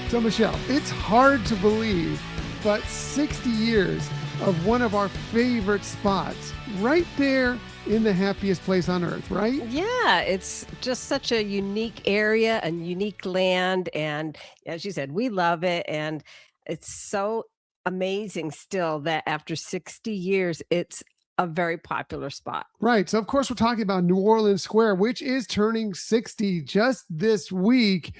So, Michelle, it's hard to believe, but 60 years of one of our favorite spots right there in the happiest place on earth, right? Yeah, it's just such a unique area and unique land. And as you said, we love it. And it's so amazing still that after 60 years, it's a very popular spot. Right. So, of course, we're talking about New Orleans Square, which is turning 60 just this week.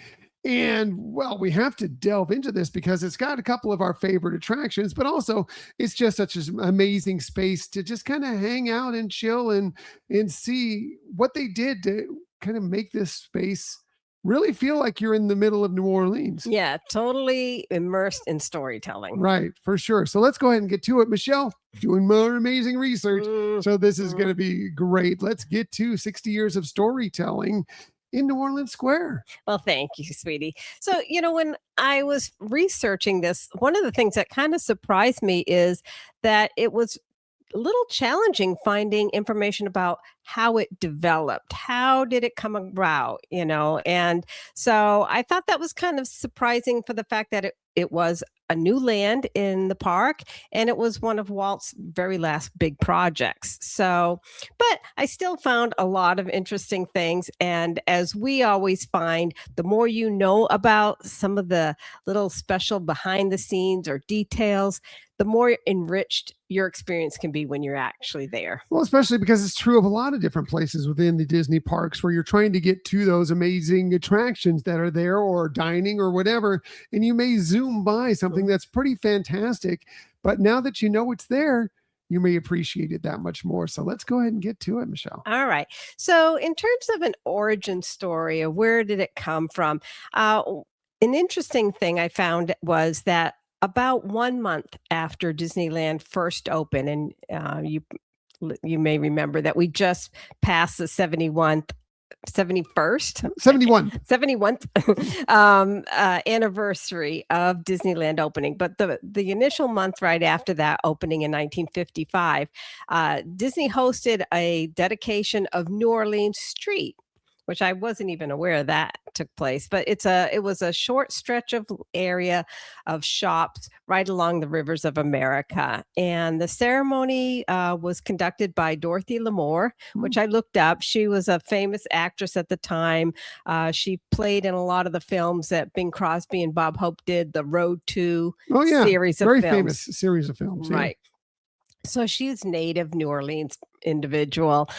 And well, we have to delve into this because it's got a couple of our favorite attractions, but also it's just such an amazing space to just kind of hang out and chill and see what they did to kind of make this space really feel like you're in the middle of New Orleans. Yeah, totally immersed in storytelling. Right, for sure. So let's go ahead and get to it. Michelle, doing more amazing research. So this is going to Mhm. be great. Let's get to 60 years of storytelling in New Orleans Square. Well, thank you, sweetie. So, when I was researching this, one of the things that kind of surprised me is that it was a little challenging finding information about how it developed. How did it come about? And so I thought that was kind of surprising for the fact that it was a new land in the park and it was one of Walt's very last big projects. So, but I still found a lot of interesting things. And as we always find, the more you know about some of the little special behind the scenes or details, the more enriched your experience can be when you're actually there. Well, especially because it's true of a lot of different places within the Disney parks where you're trying to get to those amazing attractions that are there or dining or whatever. And you may zoom by something that's pretty fantastic. But now that you know it's there, you may appreciate it that much more. So let's go ahead and get to it, Michelle. All right. So, in terms of an origin story of where did it come from, an interesting thing I found was that about 1 month after Disneyland first opened, and you may remember that we just passed the 71st 71. 71th anniversary of Disneyland opening. But the initial month right after that, opening in 1955, Disney hosted a dedication of New Orleans Street, which I wasn't even aware that took place. But it was a short stretch of area of shops right along the rivers of America. And the ceremony was conducted by Dorothy Lamour, which I looked up. She was a famous actress at the time. She played in a lot of the films that Bing Crosby and Bob Hope did, the Road to Oh, yeah. series of Very films. famous series of films. Yeah. Right. So she's native New Orleans individual.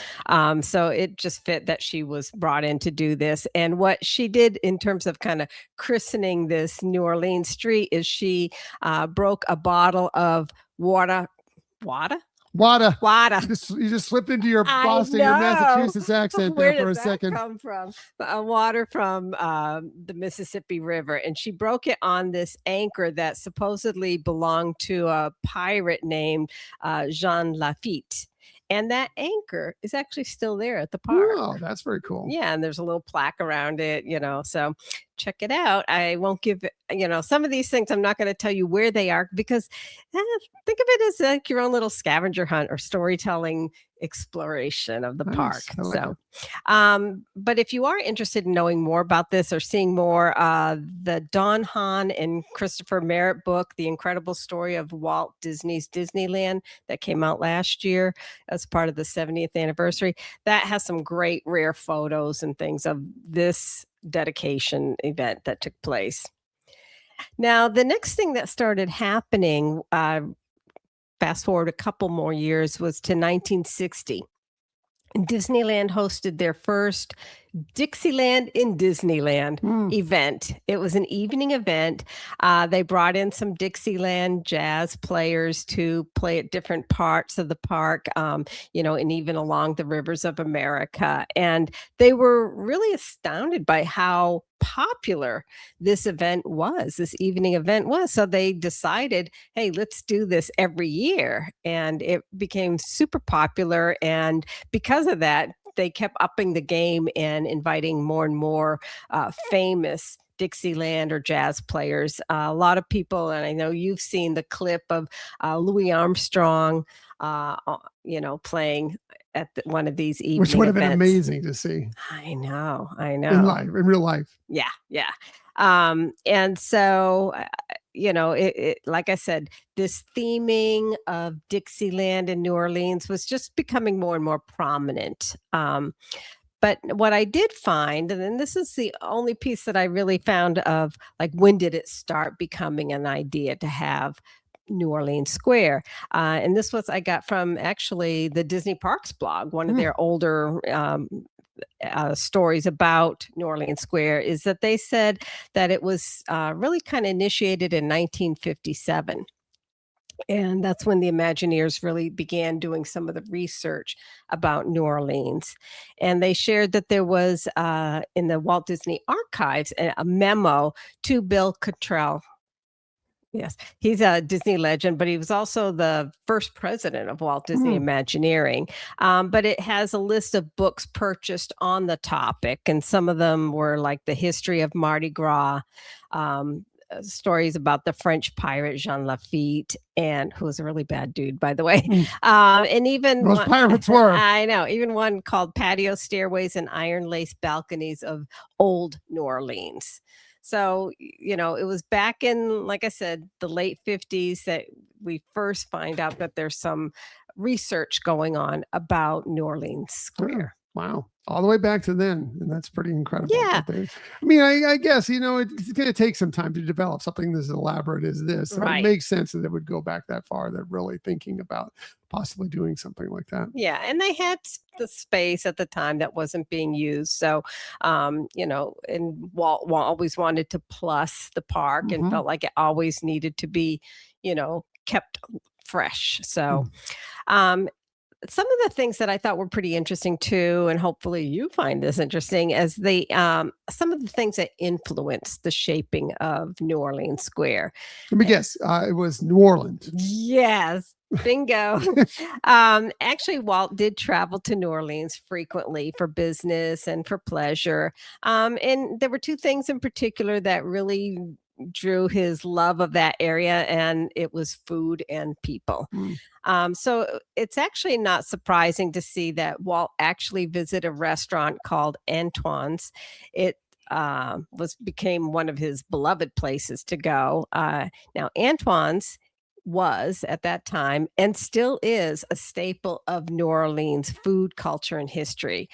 So it just fit that she was brought in to do this. And what she did in terms of kind of christening this New Orleans street is she broke a bottle of water. Water. Water. You just slipped into your I Boston, your know. Massachusetts accent Where there for a did that second. come from? Water from the Mississippi River, and she broke it on this anchor that supposedly belonged to a pirate named Jean Lafitte. And that anchor is actually still there at the park. Oh, that's very cool. Yeah, and there's a little plaque around it. So check it out. I won't give some of these things I'm not going to tell you where they are because think of it as like your own little scavenger hunt or storytelling exploration of the park. I like So it. but if you are interested in knowing more about this or seeing more, the Don Hahn and Christopher Merritt book, The Incredible Story of Walt Disney's Disneyland, that came out last year as part of the 70th anniversary, that has some great rare photos and things of this dedication event that took place. Now, the next thing that started happening, fast forward a couple more years, was to 1960. Disneyland hosted their first Dixieland in Disneyland event. It was an evening event. They brought in some Dixieland jazz players to play at different parts of the park, and even along the rivers of America. And they were really astounded by how popular this evening event was. So they decided, hey, let's do this every year. And it became super popular. And because of that, they kept upping the game and inviting more and more famous Dixieland or jazz players. A lot of people, and I know you've seen the clip of Louis Armstrong, playing at one of these evening Which would have events. been amazing to see. I know. In real life. Yeah. And so, like I said, this theming of Dixieland and New Orleans was just becoming more and more prominent. But what I did find, and then this is the only piece that I really found of like when did it start becoming an idea to have New Orleans Square? And this was I got from actually the Disney Parks blog, one of Hmm. their older stories about New Orleans Square, is that they said that it was really kind of initiated in 1957. And that's when the Imagineers really began doing some of the research about New Orleans. And they shared that there was in the Walt Disney Archives a memo to Bill Cottrell. Yes, he's a Disney legend, but he was also the first president of Walt Disney Hmm. Imagineering. But it has a list of books purchased on the topic, and some of them were like the history of Mardi Gras, stories about the French pirate Jean Lafitte, and who was a really bad dude, by the way. Hmm. And even Those one, pirates were. I know, even one called Patio Stairways and Iron Lace Balconies of Old New Orleans. So, it was back in, like I said, the late 50s that we first find out that there's some research going on about New Orleans Oh, Square. wow. All the way back to then. And that's pretty incredible. Yeah. I guess, it's going to take some time to develop something as elaborate as this. So Right. it makes sense that it would go back that far. They're really thinking about possibly doing something like that. Yeah, and they had the space at the time that wasn't being used. So, and Walt always wanted to plus the park and Mhm. felt like it always needed to be, kept fresh. So, um, some of the things that I thought were pretty interesting too, and hopefully you find this interesting, as some of the things that influenced the shaping of New Orleans Square. Let me guess. It was New Orleans. Yes, bingo. Actually, Walt did travel to New Orleans frequently for business and for pleasure. And there were two things in particular that really drew his love of that area, and it was food and people. Mm. So it's actually not surprising to see that Walt actually visited a restaurant called Antoine's. It became one of his beloved places to go. Now, Antoine's was at that time and still is a staple of New Orleans food culture and history.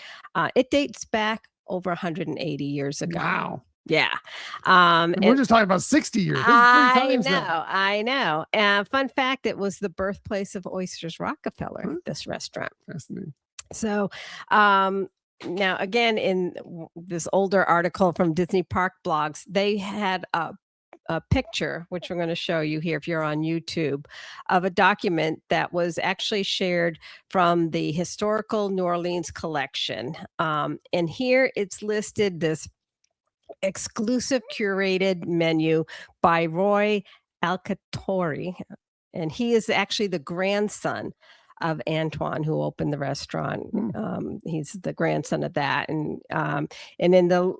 It dates back over 180 years ago. Wow. Yeah. And we're just talking about 60 years. This is 3 times that. I know. Fun fact, it was the birthplace of Oysters Rockefeller, Huh? this restaurant. Fascinating. So, now again, in this older article from Disney Park blogs, they had a picture, which we're going to show you here if you're on YouTube, of a document that was actually shared from the Historical New Orleans Collection. And here it's listed this exclusive curated menu by Roy Alcatori. And he is actually the grandson of Antoine, who opened the restaurant. He's the grandson of that. And in the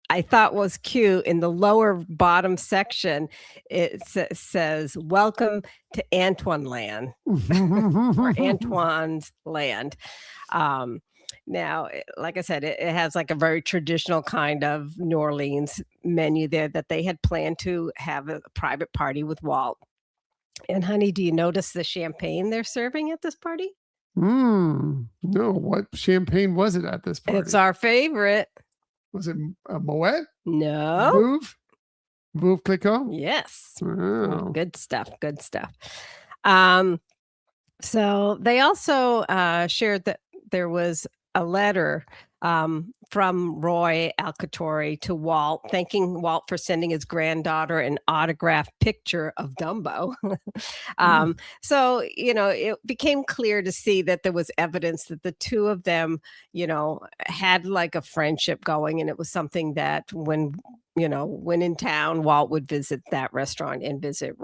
I thought was cute, in the lower bottom section, it says, "Welcome to Antoine Land," or Antoine's Land. Now, like I said, it has like a very traditional kind of New Orleans menu there that they had planned to have a private party with Walt. And honey, do you notice the champagne they're serving at this party? No, what champagne was it at this party? It's our favorite. Was it a Moet? No. Veuve? Veuve Clicquot? Yes. Oh. Good stuff. Good stuff. So they also shared that there was a letter from Roy Alcatori to Walt, thanking Walt for sending his granddaughter an autographed picture of Dumbo. So, it became clear to see that there was evidence that the two of them, had like a friendship going. And it was something that when in town, Walt would visit that restaurant and visit,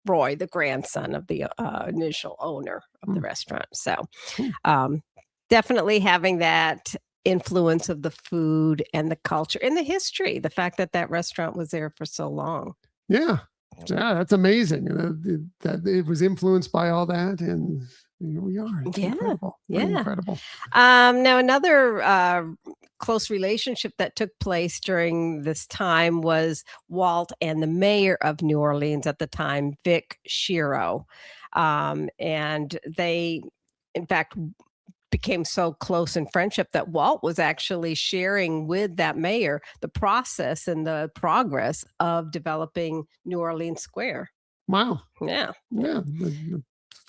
Roy, the grandson of the initial owner of the restaurant. So, definitely having that influence of the food and the culture and the history, the fact that that restaurant was there for so long. Yeah, that's amazing. That it was influenced by all that, and here we are. It's Yeah, incredible. Pretty yeah. incredible. Now, another close relationship that took place during this time was Walt and the mayor of New Orleans at the time, Vic Shiro. And they, in fact, became so close in friendship that Walt was actually sharing with that mayor the process and the progress of developing New Orleans Square. Wow. Yeah. Yeah.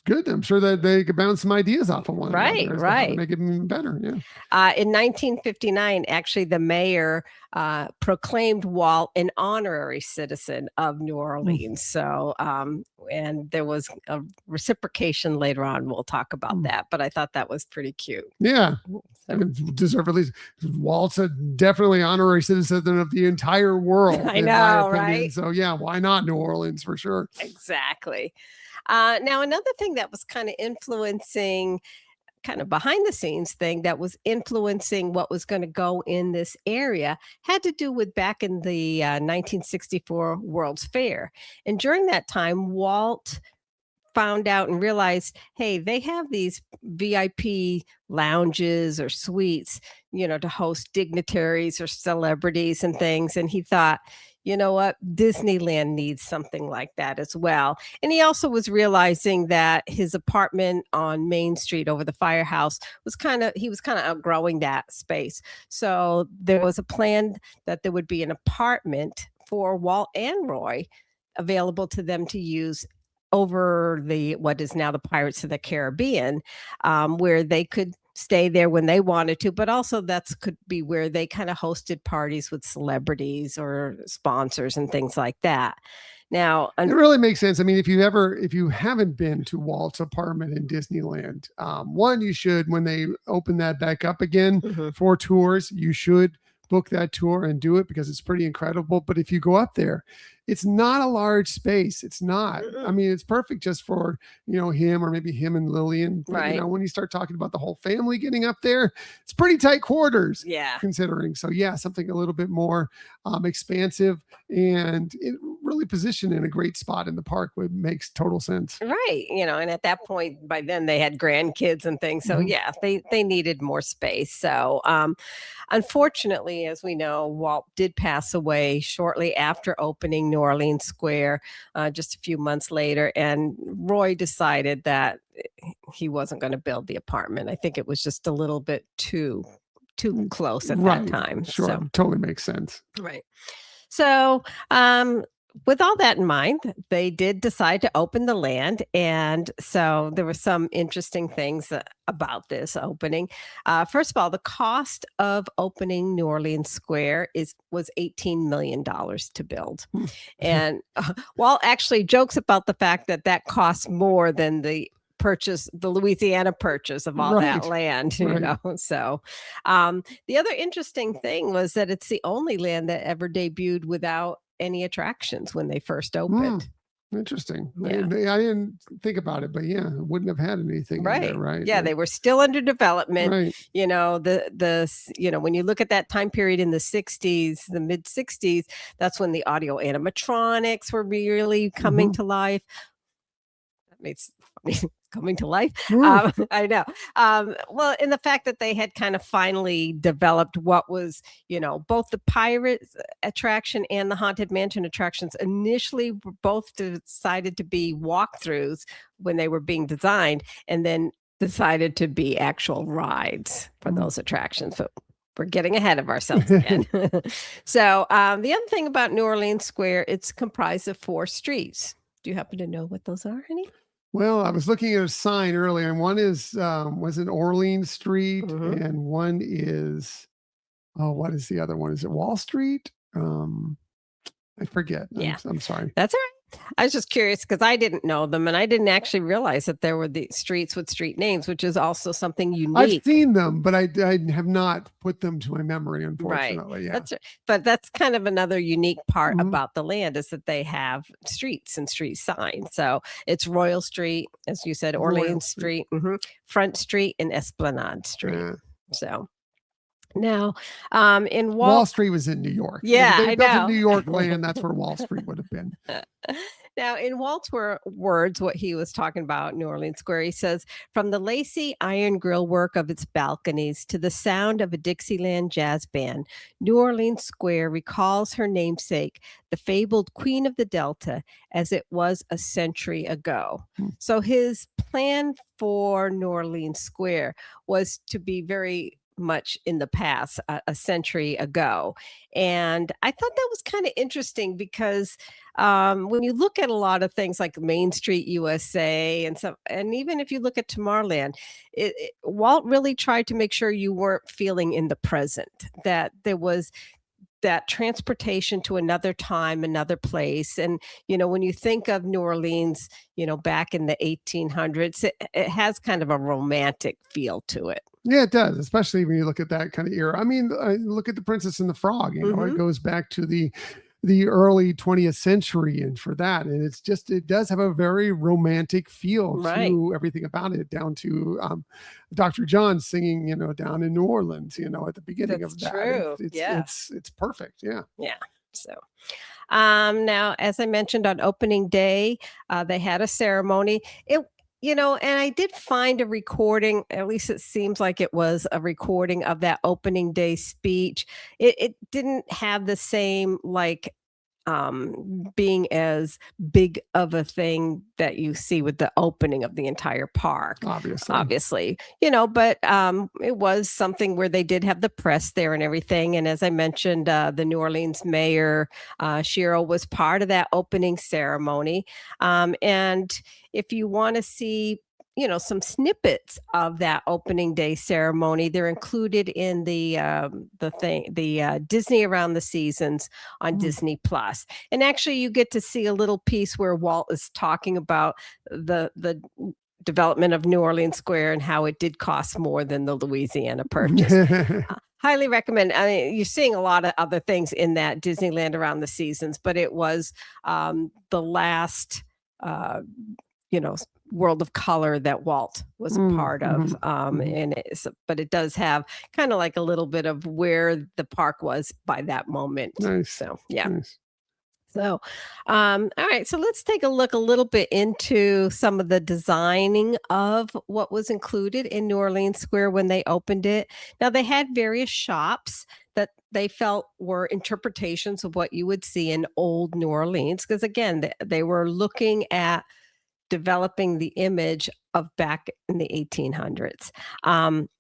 Good. I'm sure that they could bounce some ideas off of one Right, another as to how to right. make it even better. Yeah. In 1959, actually, the mayor proclaimed Walt an honorary citizen of New Orleans. So, and there was a reciprocation later on. We'll talk about that, but I thought that was pretty cute. Yeah. So, Deservedly. Walt's a definitely honorary citizen of the entire world. I in my know, opinion. right? So yeah, why not New Orleans for sure? Exactly. Now, another thing that was kind of influencing, kind of behind the scenes thing that was influencing what was going to go in this area had to do with back in the 1964 World's Fair. And during that time, Walt found out and realized, hey, they have these VIP lounges or suites, to host dignitaries or celebrities and things. And he thought, you know what, Disneyland needs something like that as well. And he also was realizing that his apartment on Main Street over the firehouse he was kind of outgrowing that space. So there was a plan that there would be an apartment for Walt and Roy available to them to use over what is now the Pirates of the Caribbean, where they could stay there when they wanted to, but also could be where they kind of hosted parties with celebrities or sponsors and things like that. Now, it really makes sense. I mean, if you haven't been to Walt's apartment in Disneyland, one, you should, when they open that back up again for tours, you should book that tour and do it because it's pretty incredible. But if you go up there, it's not a large space. It's not. I mean, it's perfect just for, him or maybe him and Lillian. But, right. When you start talking about the whole family getting up there, it's pretty tight quarters. Yeah. Considering. So yeah, something a little bit more expansive and it really positioned in a great spot in the park, which makes total sense. Right. And at that point, by then they had grandkids and things. So yeah, they needed more space. So unfortunately, as we know, Walt did pass away shortly after opening New Orleans Square, just a few months later. And Roy decided that he wasn't going to build the apartment. I think it was just a little bit too close at that time. Sure. So, totally makes sense. Right. So, with all that in mind, they did decide to open the land. And so there were some interesting things about this opening. First of all, the cost of opening New Orleans Square was $18 million to build. And Walt actually jokes about the fact that costs more than the Louisiana purchase of all that land, So the other interesting thing was that it's the only land that ever debuted without any attractions when they first opened. Interesting. Yeah. I didn't think about it, but yeah, wouldn't have had anything in there, right? Yeah, they were still under development. Right. When you look at that time period in the 60s, the mid 60s, that's when the audio animatronics were really coming to life. That makes funny. Coming to life. I know. Well, in the fact that they had kind of finally developed what was, both the Pirates attraction and the Haunted Mansion attractions initially were both decided to be walkthroughs when they were being designed, and then decided to be actual rides for those attractions. So we're getting ahead of ourselves again. So the other thing about New Orleans Square, it's comprised of 4 streets. Do you happen to know what those are, honey? Well, I was looking at a sign earlier, and one is was it Orleans Street, and one is what is the other one? Is it Wall Street? I forget. Yeah, I'm sorry. That's all right. I was just curious because I didn't know them, and I didn't actually realize that there were the streets with street names, which is also something unique. I've seen them, but I have not put them to my memory, unfortunately. Right. Yeah. But that's kind of another unique part about the land is that they have streets and street signs. So it's Royal Street, as you said, Orleans Street, Front Street, and Esplanade Street. Yeah. So. Now, in Wall Street was in New York. Yeah, if they I built know. a New York land, that's where Wall Street would have been. Now, in Walt's words, what he was talking about, New Orleans Square, he says, from the lacy iron grill work of its balconies to the sound of a Dixieland jazz band, New Orleans Square recalls her namesake, the fabled Queen of the Delta, as it was a century ago. Hmm. So his plan for New Orleans Square was to be very much in the past, a century ago. And I thought that was kind of interesting because when you look at a lot of things like Main Street USA and so, and even if you look at Tomorrowland, Walt really tried to make sure you weren't feeling in the present, that there was that transportation to another time, another place. And, when you think of New Orleans, back in the 1800s, it has kind of a romantic feel to it. Yeah, it does, especially when you look at that kind of era. I mean, look at the Princess and the Frog. It goes back to the early 20th century, and for that, and it does have a very romantic feel Right. to everything about it, down to Dr. John singing, down in New Orleans, at the beginning That's of that. true. It's Yeah. it's perfect. Yeah. Yeah. So, now, as I mentioned on opening day, they had a ceremony. And I did find a recording, at least it seems like it was a recording of that opening day speech. It didn't have the same, like, being as big of a thing that you see with the opening of the entire park, Obviously. but it was something where they did have the press there and everything. And as I mentioned, the New Orleans mayor, Shiro, was part of that opening ceremony. And if you want to see, some snippets of that opening day ceremony, they're included in the Disney Around the Seasons on Mm. Disney Plus. And actually, you get to see a little piece where Walt is talking about the development of New Orleans Square and how it did cost more than the Louisiana Purchase. Highly recommend. I mean, you're seeing a lot of other things in that Disneyland Around the Seasons, but it was the last, uh, world of color that Walt was a part of. But it does have kind of like a little bit of where the park was by that moment. Nice. So, yeah. Nice. So, all right. So let's take a look a little bit into some of the designing of what was included in New Orleans Square when they opened it. Now, they had various shops that they felt were interpretations of what you would see in old New Orleans. Because again, they were looking at developing the image of back in the 1800s.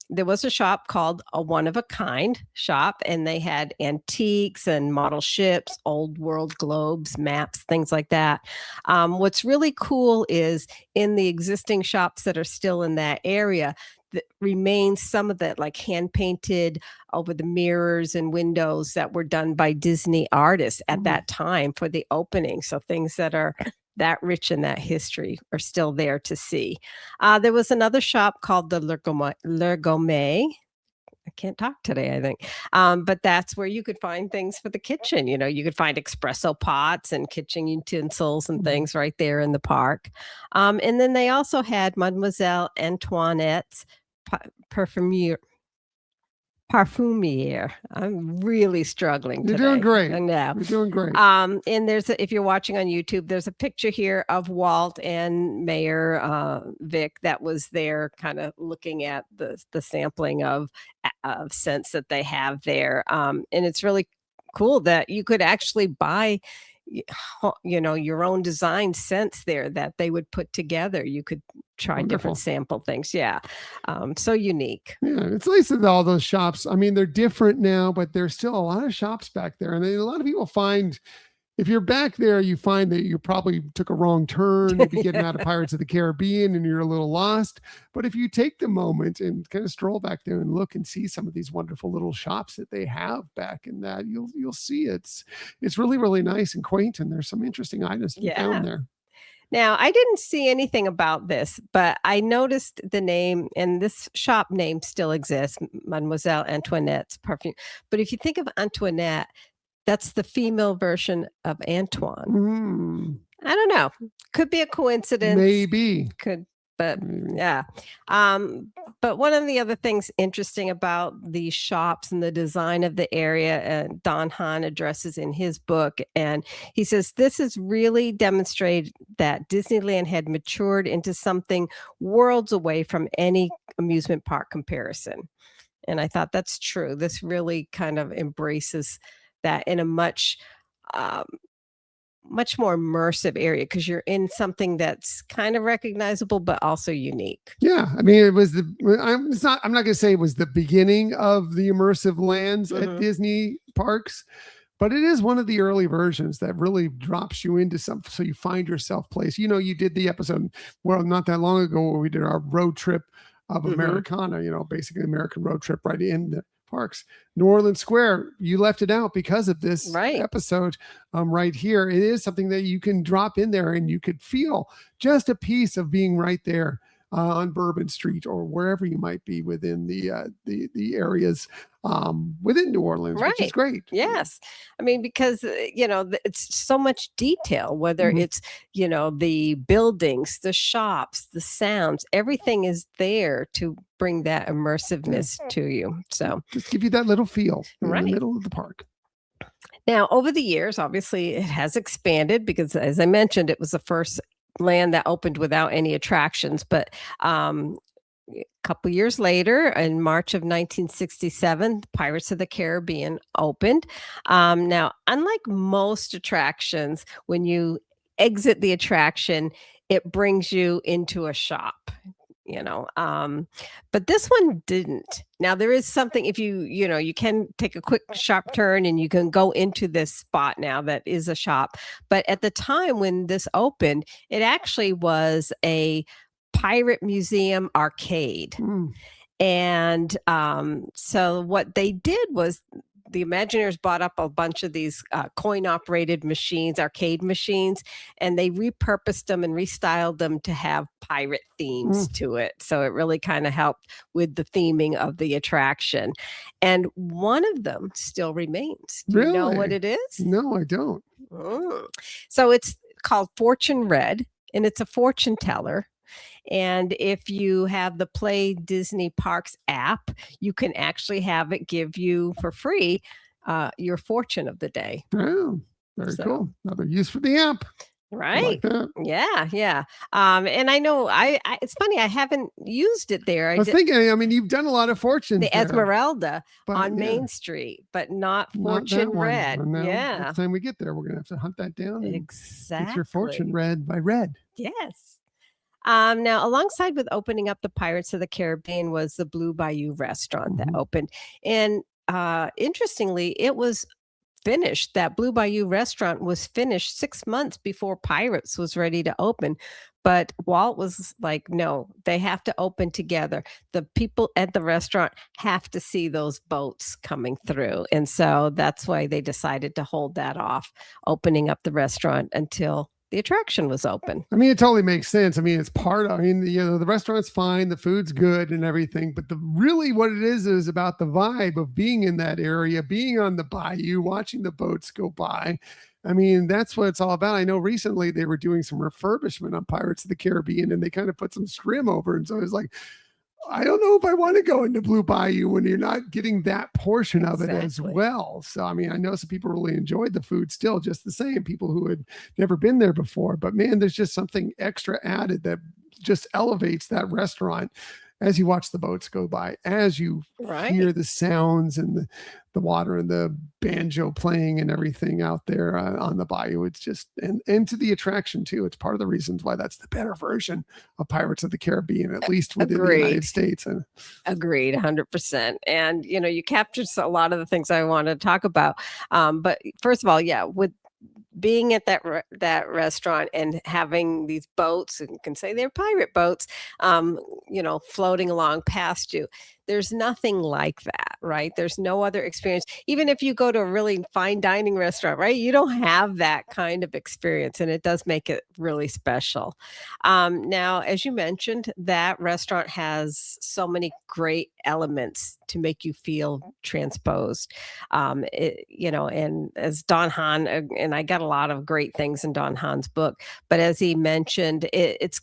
There was a shop called a One of a Kind shop, and they had antiques and model ships, old world globes, maps, things like that. What's really cool is in the existing shops that are still in that area, that remains some of that, like hand painted over the mirrors and windows that were done by Disney artists at that time for the opening. So things that are that rich in that history are still there to see. There was another shop called the Le Gourmet. I can't talk today, I think. But that's where you could find things for the kitchen. You could find espresso pots and kitchen utensils and things right there in the park. And then they also had Mademoiselle Antoinette's perfumier. I'm really struggling You're today. doing great. I know. You're doing great. And if you're watching on YouTube, there's a picture here of Walt and Mayor Vic that was there, kind of looking at the sampling of scents that they have there. And it's really cool that you could actually buy your own design scents there that they would put together. You could try Wonderful. different sample things. Yeah. So unique. Yeah, it's nice that all those shops, I mean, they're different now, but there's still a lot of shops back there. And a lot of people find, if you're back there, you find that you probably took a wrong turn, maybe getting out of Pirates of the Caribbean, and you're a little lost. But if you take the moment and kind of stroll back there and look and see some of these wonderful little shops that they have back in that, you'll see it's really, really nice and quaint. And there's some interesting items to be found there. Now, I didn't see anything about this, but I noticed the name, and this shop name still exists, Mademoiselle Antoinette's perfume. But if you think of Antoinette, that's the female version of Antoine. I don't know. Could be a coincidence. Maybe. Could But Maybe. yeah. Um, but one of the other things interesting about the shops and the design of the area, Don Hahn addresses in his book, and he says this has really demonstrated that Disneyland had matured into something worlds away from any amusement park comparison. And I thought that's true. This really kind of embraces that in a um, much more immersive area because you're in something that's kind of recognizable but also unique. Yeah, I mean, it was I'm not going to say it was the beginning of the immersive lands at Mhm. Disney parks, but it is one of the early versions that really drops you into something. So you find yourself place. You did the episode, well, not that long ago, where we did our road trip of Mhm. Americana, basically American road trip right in the parks. New Orleans Square, you left it out because of this Right. episode right here. It is something that you can drop in there and you could feel just a piece of being right there on Bourbon Street or wherever you might be within the areas within New Orleans, which is Right. great. Yes. I mean, because, it's so much detail, whether Mhm. it's, the buildings, the shops, the sounds, everything is there to bring that immersiveness to you. So, Just give you that little feel in the right. middle of the park. Now, over the years, obviously, it has expanded because, as I mentioned, it was the first land that opened without any attractions. But a couple years later, in March of 1967, Pirates of the Caribbean opened. Now, unlike most attractions, when you exit the attraction, it brings you into a shop. You know, but this one didn't. Now there is something if you can take a quick sharp turn and you can go into this spot now that is a shop. But at the time when this opened, it actually was a pirate museum arcade. Mm. And so what they did was the Imagineers bought up a bunch of these coin operated machines, arcade machines, and they repurposed them and restyled them to have pirate themes Mm. to it. So it really kind of helped with the theming of the attraction. And one of them still remains. Do you know what Really? it is? No, I don't. Mm. So it's called Fortune Red, and it's a fortune teller. And if you have the Play Disney Parks app, you can actually have it give you for free your fortune of the day. Oh, very So, cool. Another use for the app. I right. like that. Yeah, yeah. And I know it's funny, I haven't used it there. I I was did thinking, I mean, you've done a lot of fortunes the there, Esmeralda but on yeah, Main Street, but not not that Fortune one. Red. And now, Yeah, next time we get there, we're gonna have to hunt that down and get your fortune exactly. read by Red. Yes. Now, alongside with opening up the Pirates of the Caribbean was the Blue Bayou restaurant that Mhm. opened. And interestingly, it was finished. That Blue Bayou restaurant was finished 6 months before Pirates was ready to open. But Walt was like, no, they have to open together. The people at the restaurant have to see those boats coming through. And so that's why they decided to hold that off, opening up the restaurant until the attraction was open. I mean, it totally makes sense. I mean, it's part of, I mean, the restaurant's fine, the food's good and everything, but the really what it is about the vibe of being in that area, being on the bayou, watching the boats go by. I mean, that's what it's all about. I know recently they were doing some refurbishment on Pirates of the Caribbean and they kind of put some scrim over. And so it's like, I don't know if I want to go into Blue Bayou when you're not getting that portion of it as Exactly. well. So, I mean, I know some people really enjoyed the food still, just the same, people who had never been there before. But man, there's just something extra added that just elevates that restaurant as you watch the boats go by, as you hear Right. the sounds and the water and the banjo playing and everything out there on the bayou. It's just, and to the attraction too. It's part of the reasons why that's the better version of Pirates of the Caribbean, at least within the Agreed. United States. And Agreed, 100%. And, you captured a lot of the things I wanted to talk about. But first of all, yeah, with being at that restaurant and having these boats and you can say they're pirate boats, floating along past you. There's nothing like that, right? There's no other experience. Even if you go to a really fine dining restaurant, right? You don't have that kind of experience, and it does make it really special. Now, as you mentioned, that restaurant has so many great elements to make you feel transposed. And as Don Hahn, and I got a lot of great things in Don Hahn's book, but as he mentioned, it's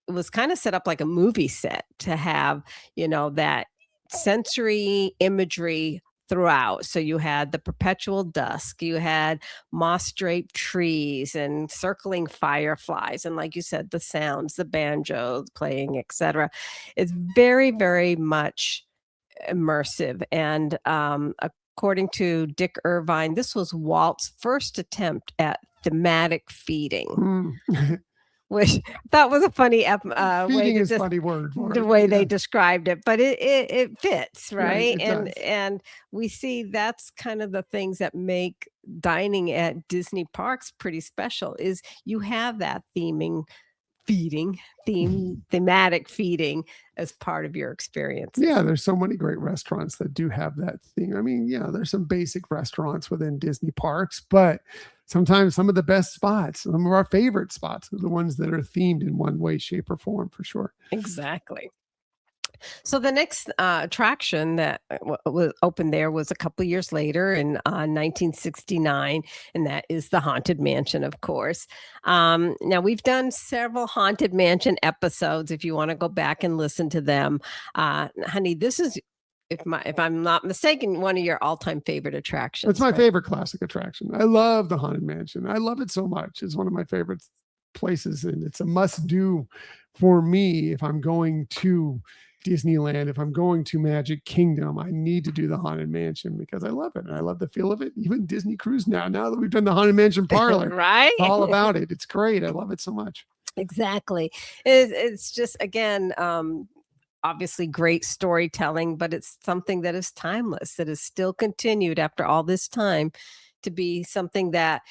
it was kind of set up like a movie set to have, that sensory imagery throughout. So you had the perpetual dusk, you had moss draped trees and circling fireflies, and like you said, the sounds, the banjos playing, etc. It's very, very much immersive. And according to Dick Irvine, this was Walt's first attempt at thematic feeding, Mm. which that was a funny way Feeding to is a funny word for the it. way they Yeah, described it, but it fits, right. right? It And does. we see that's kind of the things that make dining at Disney parks pretty special is you have that feeding, thematic feeding as part of your Yeah, experiences. there's so many great restaurants that do have that thing. I mean, yeah, there's some basic restaurants within Disney parks, but sometimes some of the best spots, some of our favorite spots are the ones that are themed in one way, shape, or form for sure. Exactly. So the next attraction that was opened there was a couple years later in 1969, and that is the Haunted Mansion, of course. Now we've done several Haunted Mansion episodes. If you want to go back and listen to them, honey, this is if I'm not mistaken, one of your all-time favorite It's attractions, my right? favorite classic attraction. I love the Haunted Mansion. I love it so much. It's one of my favorite places, and it's a must do for me if I'm going to Disneyland, if I'm going to Magic Kingdom. I need to do the Haunted Mansion because I love it and I love the feel of it. Even Disney Cruise now that we've done the Haunted Mansion parlor, Right? it's all about it. It's great. I love it so much. Exactly. It's just again, obviously great storytelling, but it's something that is timeless, that is still continued after all this time to be something that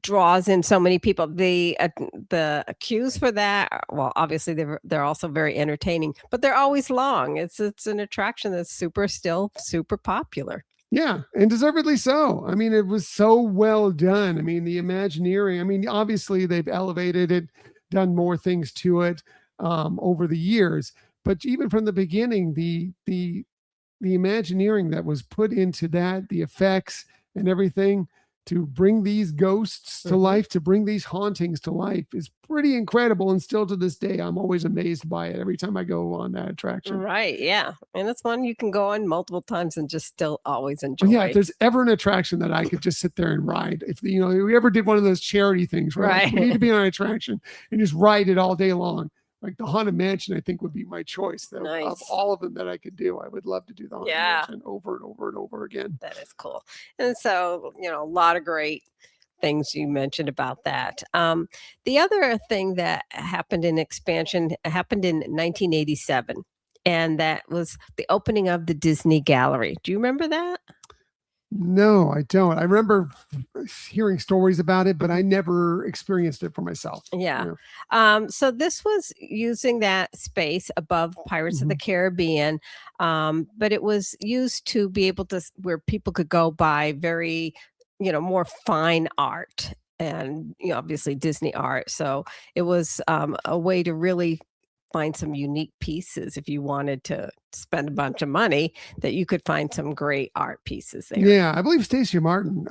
draws in so many people. The queues for that, well, obviously they're also very entertaining, but they're always long. It's an attraction that's still super popular. Yeah, and deservedly so. I mean, it was so well done. I mean, the Imagineering, I mean, obviously they've elevated it, done more things to it over the years, but even from the beginning, the Imagineering that was put into that, the effects and everything to bring these ghosts to Mhm. life, to bring these hauntings to life is pretty incredible. And still to this day, I'm always amazed by it every time I go on that attraction. Right, yeah, and it's one you can go on multiple times and just still always But yeah, if enjoy. there's ever an attraction that I could just sit there and ride, if we ever did one of those charity things where like we need Right. to be on an attraction and just ride it all day long, like the Haunted Mansion, I think would be my choice. Of Nice. all of them that I could do, I would love to do the Haunted Yeah, Mansion over and over and over again. that is cool. And so, a lot of great things you mentioned about that. The other thing that happened in expansion happened in 1987, and that was the opening of the Disney Gallery. Do you remember that? No, I don't. I remember hearing stories about it, but I Mhm. never experienced it for myself. Yeah. Yeah. So this was using that space above Pirates of the Mhm. Caribbean, but it was used to be able to where people could go buy very, more fine art and obviously Disney art. So it was a way to really find some unique pieces if you wanted to spend a bunch of money that you could find some great art pieces there. Yeah, I believe Stacia Martin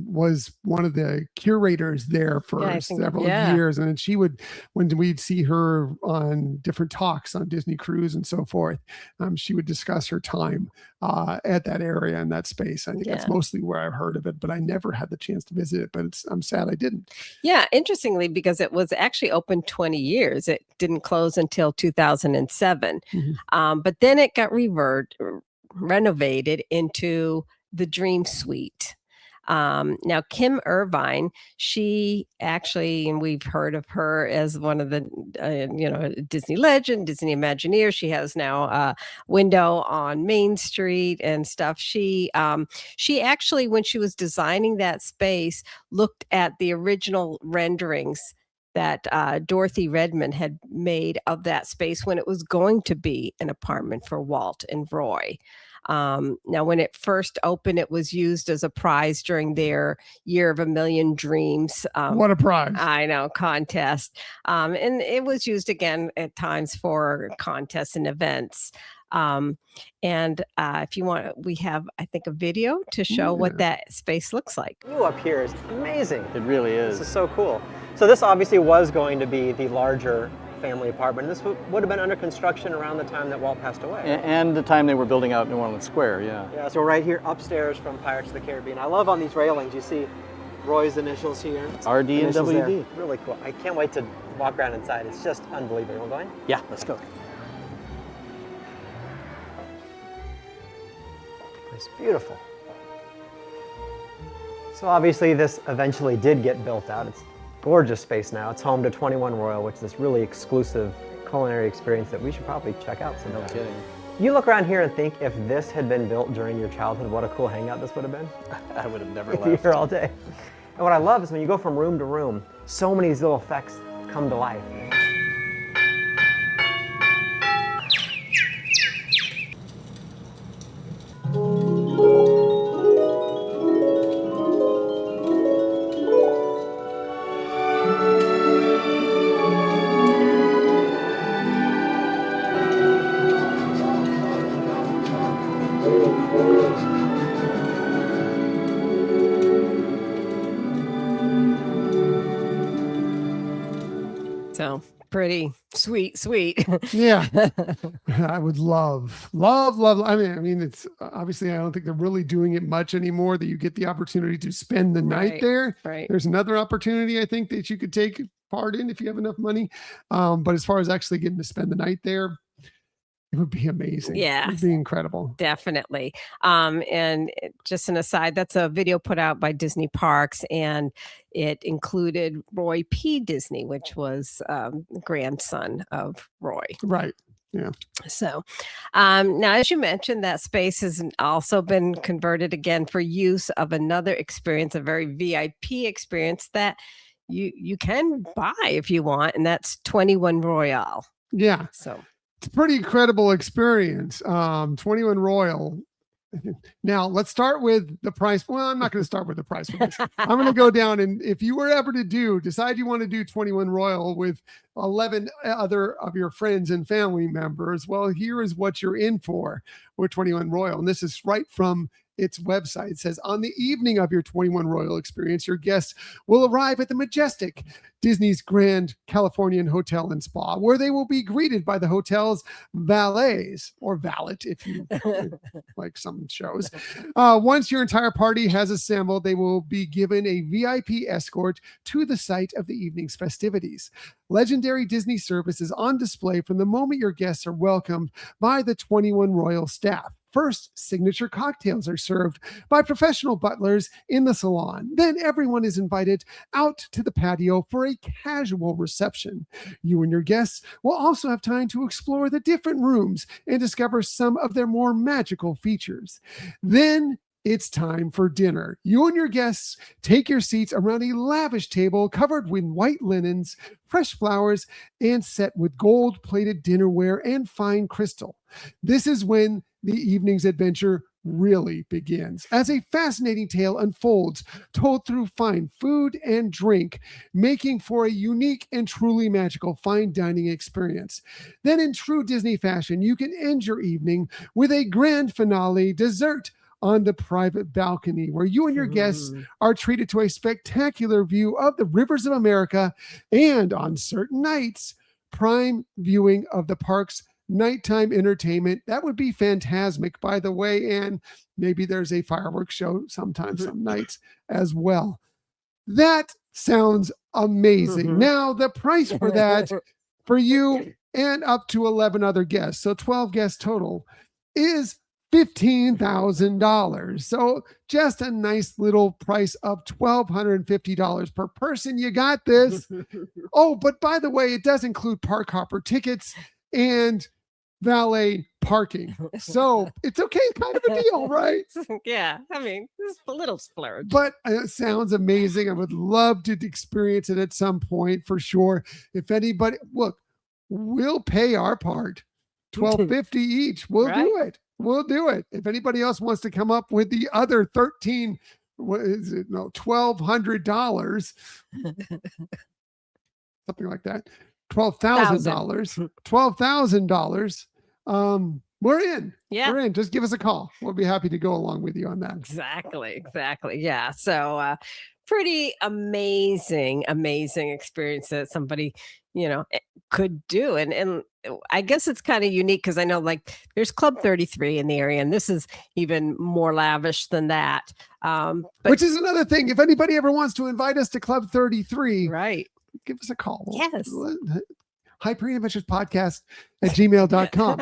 was one of the curators there Yeah, for I think several yeah. years, and then she would, when we'd see her on different talks on Disney Cruise and so forth, she would discuss her time at that area and that space. I think that's Yeah. mostly where I've heard of it, but I never had the chance to visit it. But I'm sad I didn't. Yeah, interestingly, because it was actually open 20 years, it didn't close until 2007. Mhm. But then it got renovated into the Dream Suite. Now, Kim Irvine, she actually, and we've heard of her as one of the, Disney legend, Disney Imagineer. She has now a window on Main Street and stuff. She actually, when she was designing that space, looked at the original renderings that Dorothy Redmond had made of that space when it was going to be an apartment for Walt and Roy. Now, when it first opened, it was used as a prize during their Year of a Million Dreams. What a prize! I know contest, and it was used again at times for contests and events. Um, and if you want, we have I think a video to show what Yeah. that space looks like. View up here is amazing. It really This is. is so cool. So this obviously was going to be the larger family apartment. This would have been under construction around the time that Walt passed away. And the time they were building out New Orleans Square, yeah. Yeah, so right here upstairs from Pirates of the Caribbean. I love on these railings, you see Roy's initials here. RD and Initials WD. there. Really cool. I can't wait to walk around inside. It's just unbelievable. We're going? Yeah, let's go. It's beautiful. So obviously this eventually did get built out. It's gorgeous space now. It's home to 21 Royal, which is this really exclusive culinary experience that we should probably check out sometime. No kidding. You look around here and think if this had been built during your childhood, what a cool hangout this would have been. I would have never You'd be left. here all day. And what I love is when you go from room to room, so many of these little effects come to life. So pretty sweet. Yeah. I would love. I mean, it's obviously, I don't think they're really doing it much anymore that you get the opportunity to spend the night Right, there. right. There's another opportunity I think that you could take part in if you have enough money. But as far as actually getting to spend the night there, it would be amazing. It Yes. would be incredible. Definitely. Just an aside, that's a video put out by Disney Parks, and it included Roy P. Disney, which was grandson of Roy. Right. So now, as you mentioned, that space has also been converted again for use of another experience, a very VIP experience that you can buy if you want, and that's 21 Royale. Yeah. So It's a pretty incredible experience. 21 Royal. Now let's start with the price. Well, I'm not going to start with the price for this. I'm going to go down, and if you were ever to decide you want to do 21 Royal with 11 other of your friends and family members, well, here is what you're in for with 21 Royal. And this is right from its website. It says, on the evening of your 21 Royal experience, your guests will arrive at the majestic Disney's Grand Californian Hotel and Spa, where they will be greeted by the hotel's valets, or valet if you like some shows. Once your entire party has assembled, they will be given a VIP escort to the site of the evening's festivities. Legendary Disney service is on display from the moment your guests are welcomed by the 21 Royal staff. First, signature cocktails are served by professional butlers in the salon. Then everyone is invited out to the patio for a casual reception. You and your guests will also have time to explore the different rooms and discover some of their more magical features. Then it's time for dinner. You and your guests take your seats around a lavish table covered with white linens, fresh flowers, and set with gold-plated dinnerware and fine crystal. This is when the evening's adventure really begins, as a fascinating tale unfolds, told through fine food and drink, making for a unique and truly magical fine dining experience. Then, in true Disney fashion, you can end your evening with a grand finale dessert on the private balcony, where you and your guests are treated to a spectacular view of the rivers of America, and on certain nights, prime viewing of the park's nighttime entertainment. That would be Fantasmic, by the way, and maybe there's a fireworks show sometimes, some nights as well. That sounds amazing. Now, the price for that, for you and up to 11 other guests, so 12 guests total, is $15,000. So just a nice little price of $1,250 per person. You got this. Oh, but by the way, it does include park hopper tickets and valet parking. So it's okay, kind of a deal, right? Yeah, I mean, it's a little splurge. But it sounds amazing. I would love to experience it at some point for sure. If anybody, look, we'll pay our part. $1,250 each. We'll do it. We'll do it. If anybody else wants to come up with the other $1,200, something like that. $12,000. We're in. Yeah. We're in. Just give us a call. We'll be happy to go along with you on that. Exactly. Yeah. So pretty amazing experience that somebody, could do. And I guess it's kind of unique because I know like there's Club 33 in the area, and this is even more lavish than that. But Which is another thing. If anybody ever wants to invite us to Club 33, right. give us a call. Yes. Hyperine Adventures Podcast at gmail.com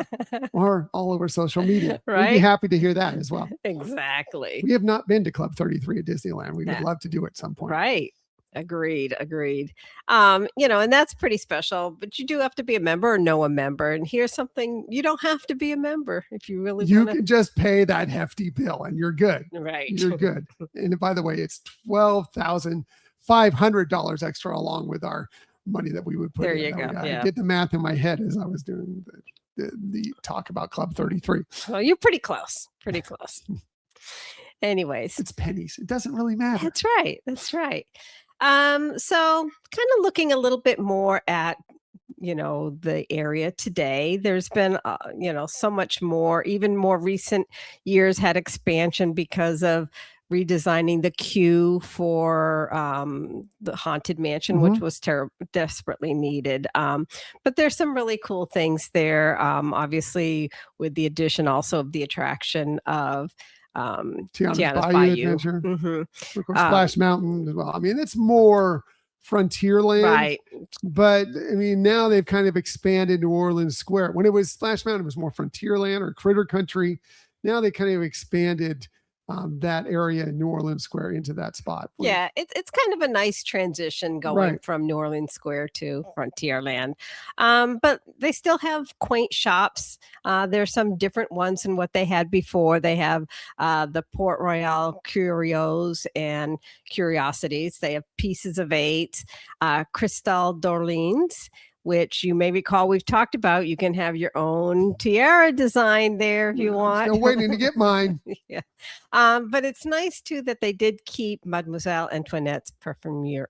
or all over social media. We'd be Right. happy to hear that as well. Exactly. We have not been to Club 33 at Disneyland. We would love to do it at some point. Right. Agreed. And that's pretty special, but you do have to be a member or know a member. And here's something: you don't have to be a member if you really You want to. can just pay that hefty bill and you're good. Right. You're good. And by the way, it's $12,500 extra along with our money that we would put There in. you go. I Yeah. did the math in my head as I was doing the talk about Club 33. Well, you're pretty close. Pretty close. Anyways, It's pennies. It doesn't really matter. that's right. That's right. So kind of looking a little bit more at the area today. There's been so much more. Even more recent years had expansion because of redesigning the queue for the Haunted Mansion, which was desperately needed. But there's some really cool things there. Obviously, with the addition also of the attraction of Tiana's Bayou Adventure. Mhm. Of course, Splash Mountain as well. I mean, it's more Frontierland, Right. but I mean, now they've kind of expanded New Orleans Square. When it was Splash Mountain, it was more Frontierland or Critter Country. Now they kind of expanded that area in New Orleans Square into that spot. Yeah, it's kind of a nice transition going Right. from New Orleans Square to Frontierland. But they still have quaint shops. There's some different ones than what they had before. They have the Port Royal Curios and Curiosities. They have Pieces of Eight, Cristal d'Orleans, which you may recall we've talked about. You can have your own tiara design there if you want. Still waiting to get mine. Yeah. But it's nice too that they did keep Mademoiselle Antoinette's perfumery.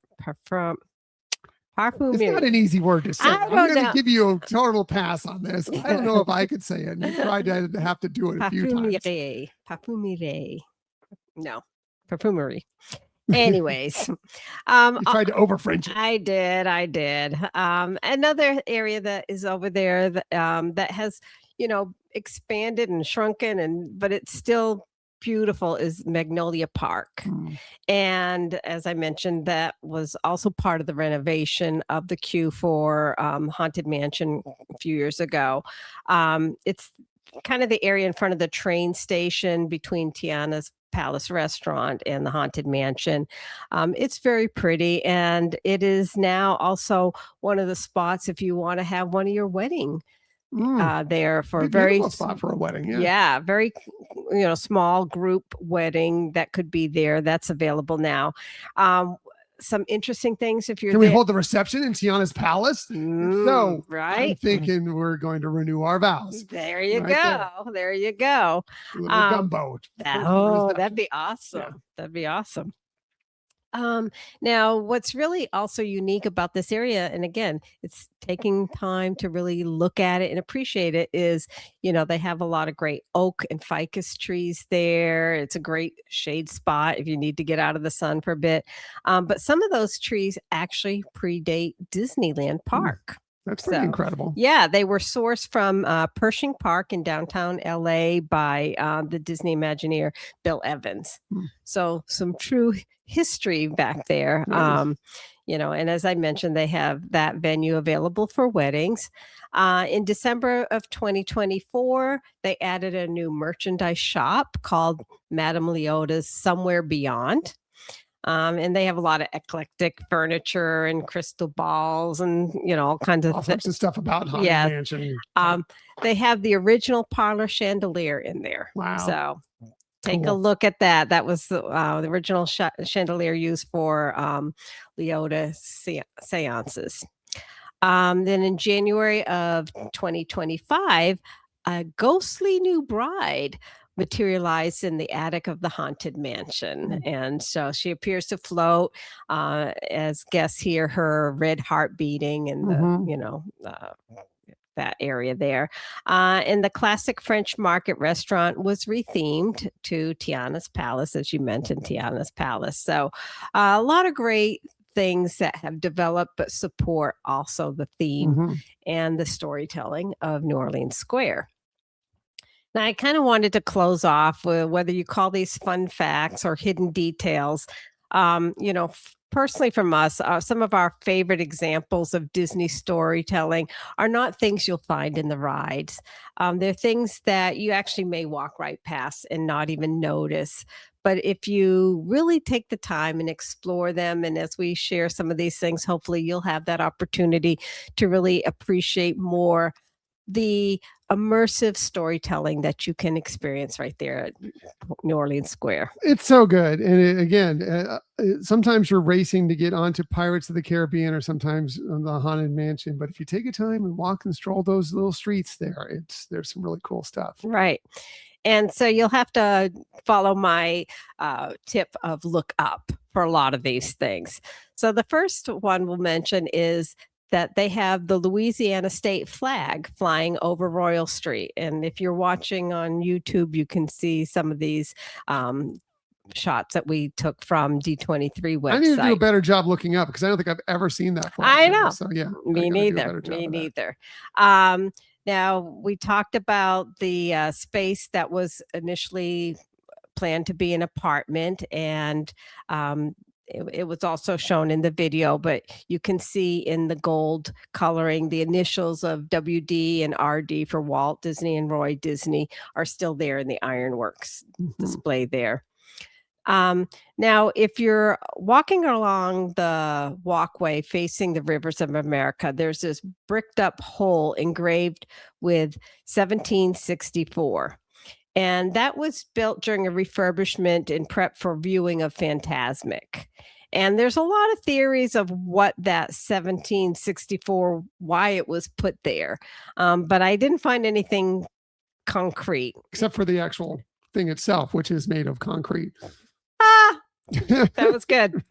It's not an easy word to say. I I'm wrote going to down- give you a total pass on this. I don't know if I could say it. And you tried to have to do it a few times. Parfumerie. No, perfumery. Anyways, You tried to over French it. I did. Another area that is over there that has, expanded and shrunken, but it's still beautiful is Magnolia Park. And as I mentioned, that was also part of the renovation of the queue for Haunted Mansion a few years ago. It's kind of the area in front of the train station between Tiana's Palace Restaurant and the Haunted Mansion. It's very pretty, and it is now also one of the spots if you want to have one of your wedding there for a very spot for a wedding. yeah, very small group wedding that could be there. That's available now. Some interesting things if you're Can we there. hold the reception in Tiana's Palace? So I'm right. thinking we're going to renew our vows. There you Right go. There you go. A little gumbo. That'd be awesome. Yeah. That'd be awesome. Now, what's really also unique about this area, and again, it's taking time to really look at it and appreciate it, is, they have a lot of great oak and ficus trees there. It's a great shade spot if you need to get out of the sun for a bit. But some of those trees actually predate Disneyland Park. That's pretty incredible. Yeah, they were sourced from Pershing Park in downtown LA by the Disney Imagineer Bill Evans. So some true history back there. Nice. And as I mentioned, they have that venue available for weddings. In December of 2024, they added a new merchandise shop called Madame Leota's Somewhere Beyond. And they have a lot of eclectic furniture and crystal balls and, all kinds All of sorts of stuff about Haunted Yeah. Mansion. They have the original parlor chandelier in there. Wow. So take a Cool. look at that. That was the original chandelier used for Leota seances. Then in January of 2025, a ghostly new bride materialized in the attic of the Haunted Mansion. And so she appears to float as guests hear her red heart beating and that area there. And the classic French Market restaurant was rethemed to Tiana's Palace, as you mentioned, Tiana's Palace. So a lot of great things that have developed but support also the theme Mhm. and the storytelling of New Orleans Square. Now, I kind of wanted to close off with whether you call these fun facts or hidden details. Personally, from us, some of our favorite examples of Disney storytelling are not things you'll find in the rides. They're things that you actually may walk right past and not even notice. But if you really take the time and explore them, and as we share some of these things, hopefully you'll have that opportunity to really appreciate more the immersive storytelling that you can experience right there at New Orleans Square. It's so good. And again, sometimes you're racing to get onto Pirates of the Caribbean or sometimes on the Haunted Mansion. But if you take a time and walk and stroll those little streets there, there's some really cool stuff. Right. And so you'll have to follow my tip of look up for a lot of these things. So the first one we'll mention is that they have the Louisiana state flag flying over Royal Street. And if you're watching on YouTube, you can see some of these shots that we took from D23 website. I need to do a better job looking up because I don't think I've ever seen that flag. I know. So yeah, Me neither. Me neither. Now, we talked about the space that was initially planned to be an apartment, and it was also shown in the video, but you can see in the gold coloring the initials of WD and RD for Walt Disney and Roy Disney are still there in the ironworks display there. Now, if you're walking along the walkway facing the rivers of America, there's this bricked up hole engraved with 1764. And that was built during a refurbishment in prep for viewing of Fantasmic. And there's a lot of theories of what that 1764, why it was put there. But I didn't find anything concrete. Except for the actual thing itself, which is made of concrete. That was good.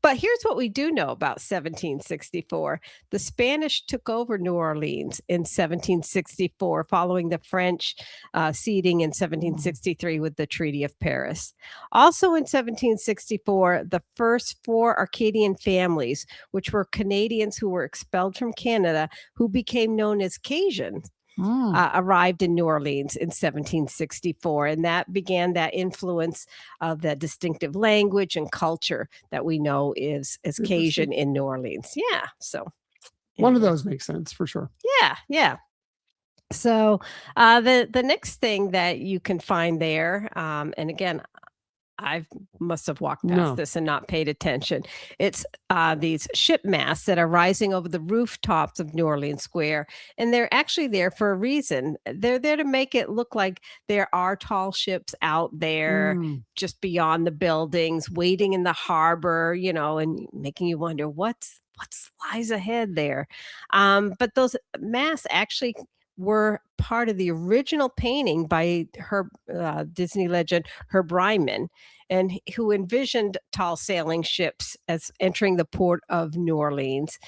But here's what we do know about 1764. The Spanish took over New Orleans in 1764, following the French ceding in 1763 with the Treaty of Paris. Also in 1764, the first 4 Arcadian families, which were Canadians who were expelled from Canada, who became known as Cajuns, arrived in New Orleans in 1764, and that began that influence of the distinctive language and culture that we know is Cajun in New Orleans. Yeah, so one of those makes sense for sure. Yeah. So the next thing that you can find there, and again, I must have walked past this and not paid attention. It's these ship masts that are rising over the rooftops of New Orleans Square. And they're actually there for a reason. They're there to make it look like there are tall ships out there just beyond the buildings, waiting in the harbor, and making you wonder what lies ahead there. But those masts actually were part of the original painting by Disney legend Herb Ryman, and who envisioned tall sailing ships as entering the port of New Orleans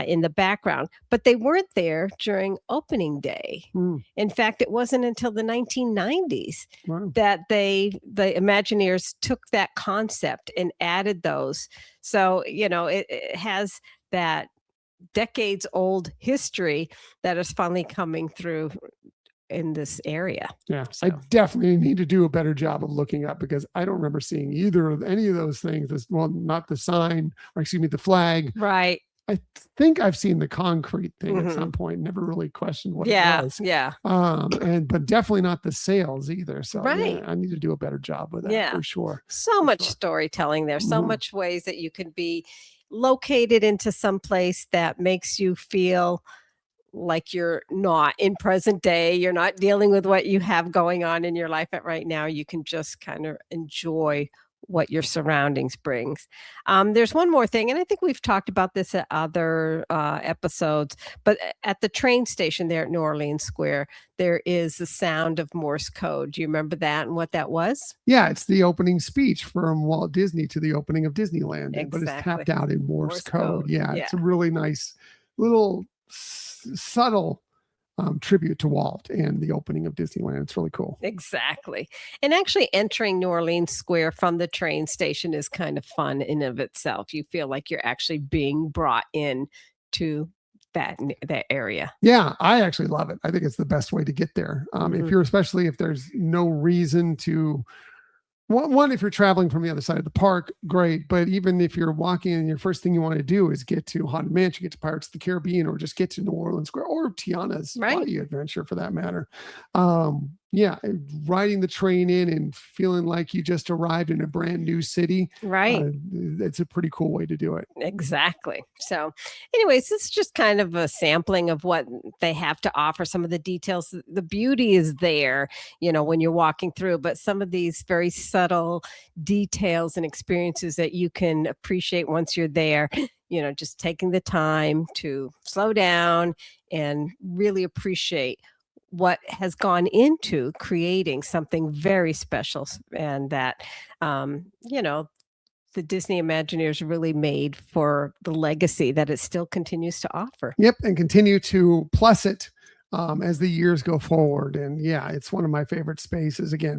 in the background. But they weren't there during opening day. In fact, it wasn't until the 1990s that the Imagineers took that concept and added those. So, it has that decades old history that is finally coming through in this area. Yeah, so I definitely need to do a better job of looking up because I don't remember seeing either of any of those things. Well, not the sign, or excuse me, the flag. Right. I think I've seen the concrete thing at some point. Never really questioned what it was. Yeah. But definitely not the sails either. So right. I need to do a better job with that for sure. So much storytelling there. So much ways that you can be located into some place that makes you feel like you're not in present day. You're not dealing with what you have going on in your life right now. You can just kind of enjoy what your surroundings brings. There's one more thing, and I think we've talked about this at other episodes, but at the train station there at New Orleans Square, there is the sound of Morse code. Do you remember that and what that was? Yeah, it's the opening speech from Walt Disney to the opening of Disneyland, exactly. But it's tapped out in Morse code. Yeah, Yeah, it's a really nice little subtle tribute to Walt and the opening of Disneyland. It's really cool. Exactly. And actually entering New Orleans Square from the train station is kind of fun in of itself. You feel like you're actually being brought in to that area. Yeah, I actually love it. I think it's the best way to get there. If you're, especially if there's no reason to, one, if you're traveling from the other side of the park, great. But even if you're walking and your first thing you want to do is get to Haunted Mansion, get to Pirates of the Caribbean, or just get to New Orleans Square or Tiana's Bayou Adventure for that matter. Yeah, riding the train in and feeling like you just arrived in a brand new city. Right. It's a pretty cool way to do it. Exactly. So anyways, this is just kind of a sampling of what they have to offer. Some of the details, the beauty is there, when you're walking through, but some of these very subtle details and experiences that you can appreciate once you're there, just taking the time to slow down and really appreciate what has gone into creating something very special, and that, the Disney Imagineers really made for the legacy that it still continues to offer. Yep, and continue to plus it as the years go forward. And yeah, it's one of my favorite spaces. Again,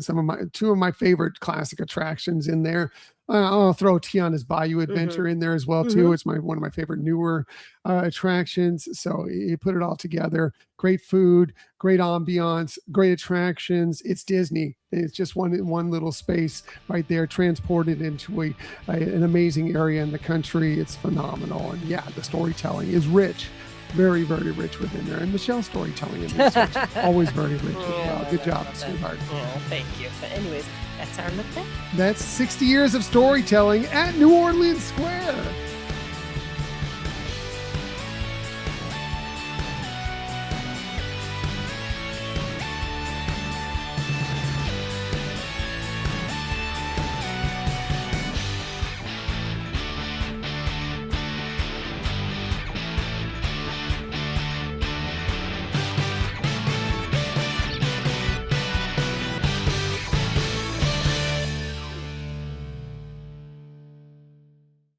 two of my favorite classic attractions in there. I'll throw Tiana's Bayou Adventure in there as well too. It's one of my favorite newer attractions. So you put it all together. Great food, great ambiance, great attractions. It's Disney. It's just one little space right there, transported into an amazing area in the country. It's phenomenal. And yeah, the storytelling is rich. Very, very rich within there. And Michelle's storytelling in this is always very rich as well. Good job, sweetheart. Oh, thank you. But anyways, that's our look back. That's 60 years of storytelling at New Orleans Square.